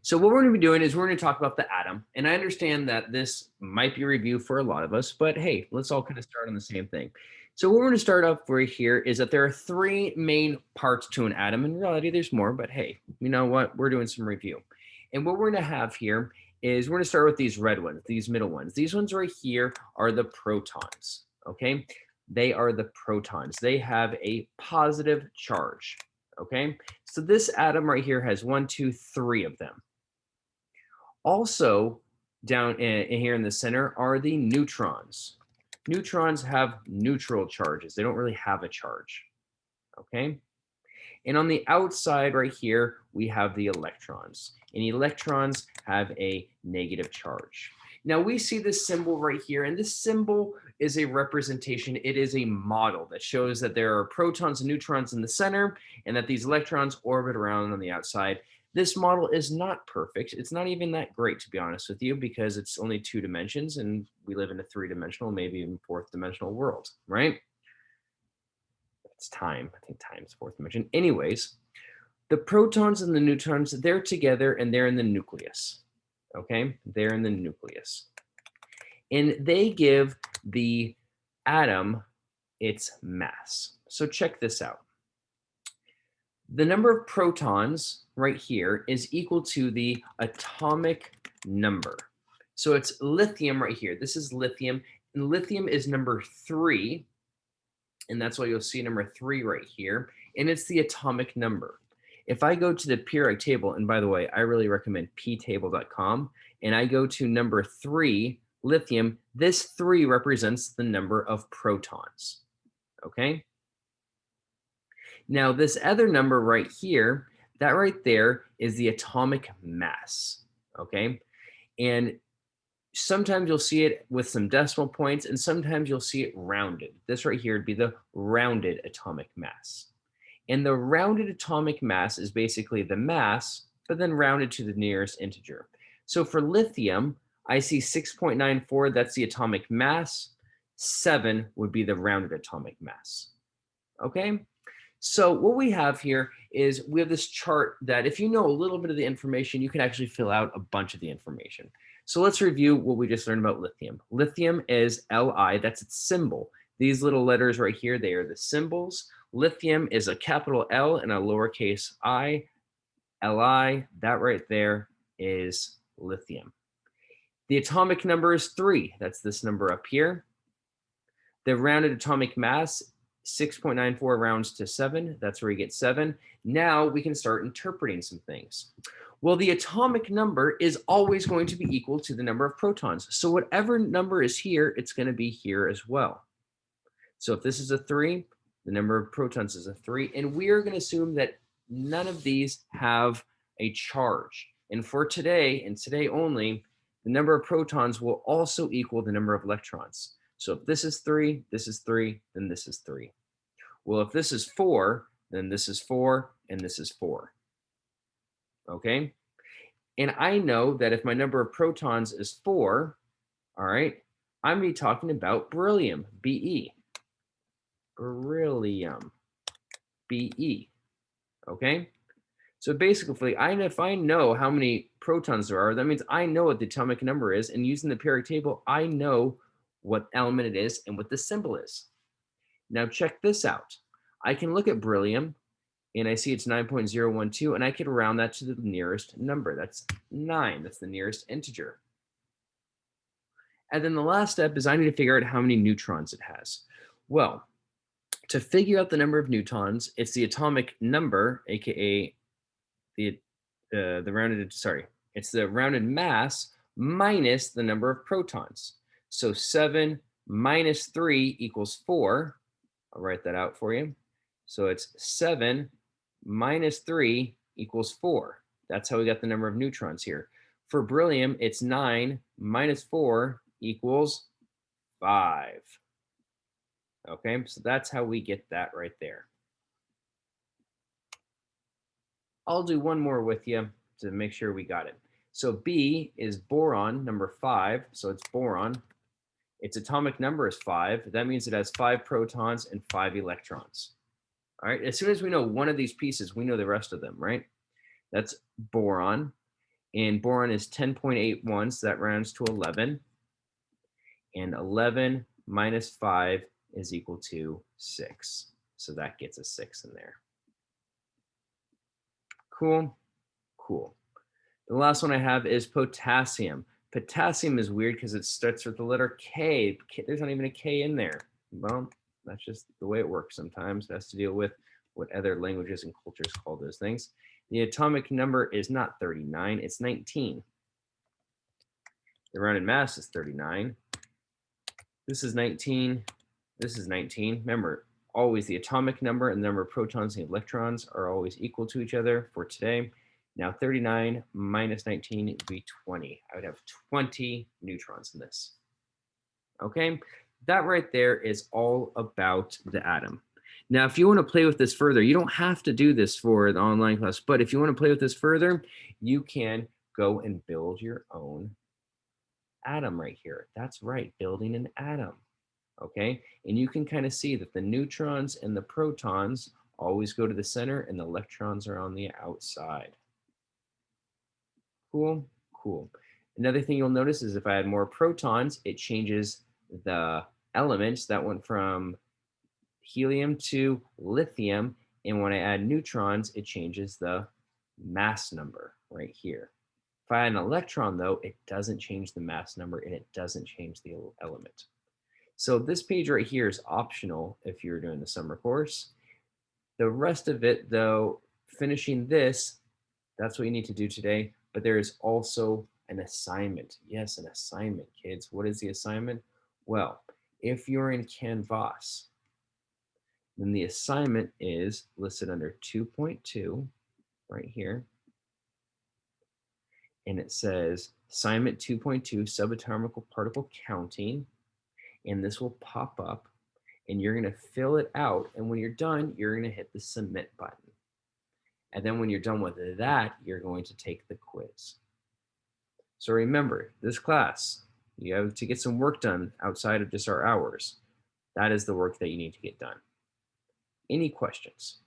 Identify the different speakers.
Speaker 1: So what we're going to be doing is we're going to talk about the atom. And I understand that this might be a review for a lot of us, but hey, let's all kind of start on the same thing. So what we're going to start off right here is that there are three main parts to an atom. In reality, there's more, but hey, you know what? We're doing some review. And what we're going to have here is we're going to start with these red ones, these middle ones. These ones right here are the protons, okay? They are the protons. They have a positive charge, okay? So this atom right here has one, two, three of them. Also, down in here in the center are the neutrons. Neutrons have neutral charges. They don't really have a charge, okay? And on the outside right here, we have the electrons. And electrons have a negative charge. Now we see this symbol right here, and this symbol is a representation. It is a model that shows that there are protons and neutrons in the center, and that these electrons orbit around on the outside. This model is not perfect. It's not even that great, to be honest with you, because it's only 2 dimensions, and we live in a 3-dimensional, maybe even 4th-dimensional world, right? It's time. I think time is 4th dimension. Anyways, the protons and the neutrons, they're together and they're in the nucleus. Okay, they're in the nucleus. And they give the atom its mass. So check this out. The number of protons right here is equal to the atomic number. So it's lithium right here. This is lithium, and lithium is number 3. And that's why you'll see number 3 right here. And it's the atomic number. If I go to the periodic table, and by the way, I really recommend ptable.com, and I go to number 3, lithium, this 3 represents the number of protons, okay? Now, this other number right here, that right there is the atomic mass, okay? And sometimes you'll see it with some decimal points, and sometimes you'll see it rounded. This right here would be the rounded atomic mass. And the rounded atomic mass is basically the mass, but then rounded to the nearest integer. So for lithium, I see 6.94, that's the atomic mass. 7 would be the rounded atomic mass. Okay? So what we have here is we have this chart that if you know a little bit of the information, you can actually fill out a bunch of the information. So let's review what we just learned about lithium. Lithium is Li, that's its symbol. These little letters right here, they are the symbols. Lithium is a capital L and a lowercase I. Li, that right there is lithium. The atomic number is 3. That's this number up here. The rounded atomic mass, 6.94 rounds to 7. That's where you get 7. Now we can start interpreting some things. Well, the atomic number is always going to be equal to the number of protons. So whatever number is here, it's going to be here as well. So if this is a 3, the number of protons is a 3. And we are going to assume that none of these have a charge. And for today, and today only, the number of protons will also equal the number of electrons. So if this is 3, this is 3, then this is 3. Well, if this is 4, then this is 4, and this is 4. Okay? And I know that if my number of protons is 4, all right, I'm going to be talking about beryllium, Be. Beryllium, Be. Okay? So basically, if I know how many protons there are, that means I know what the atomic number is. And using the periodic table, I know what element it is and what the symbol is. Now check this out. I can look at beryllium, and I see it's 9.012, and I can round that to the nearest number. That's 9. That's the nearest integer. And then the last step is I need to figure out how many neutrons it has. Well, to figure out the number of neutrons, it's the atomic number, aka it's the rounded mass minus the number of protons. So 7 minus 3 equals 4. I'll write that out for you. So it's 7 minus 3 equals 4. That's how we got the number of neutrons here. For beryllium, it's 9 minus 4 equals 5. Okay, so that's how we get that right there. I'll do one more with you to make sure we got it. So B is boron, number 5. So it's boron. Its atomic number is 5. That means it has 5 protons and 5 electrons. All right, as soon as we know one of these pieces, we know the rest of them, right? That's boron. And boron is 10.81, so that rounds to 11. And 11 minus 5 is equal to 6. So that gets a 6 in there. Cool, cool. The last one I have is potassium. Potassium is weird because it starts with the letter K. There's not even a K in there. Well, that's just the way it works sometimes. It has to deal with what other languages and cultures call those things. The atomic number is not 39, it's 19. The rounded mass is 39. This is 19. This is 19. Remember, always the atomic number and the number of protons and electrons are always equal to each other for today. Now 39 minus 19 would be 20. I would have 20 neutrons in this. Okay, that right there is all about the atom. Now, if you want to play with this further, you don't have to do this for the online class, but if you want to play with this further, you can go and build your own atom right here. That's right, building an atom. Okay, and you can kind of see that the neutrons and the protons always go to the center and the electrons are on the outside. Cool, cool. Another thing you'll notice is if I add more protons, it changes the elements. That went from helium to lithium. And when I add neutrons, it changes the mass number right here. If I add an electron, though, it doesn't change the mass number and it doesn't change the element. So this page right here is optional if you're doing the summer course. The rest of it, though, finishing this, that's what you need to do today. But there is also an assignment. Yes, an assignment, kids. What is the assignment? Well, if you're in Canvas, then the assignment is listed under 2.2 right here. And it says assignment 2.2 subatomic particle counting. And this will pop up and you're going to fill it out. And when you're done, you're going to hit the submit button. And then when you're done with that, you're going to take the quiz. So remember, this class, you have to get some work done outside of just our hours. That is the work that you need to get done. Any questions?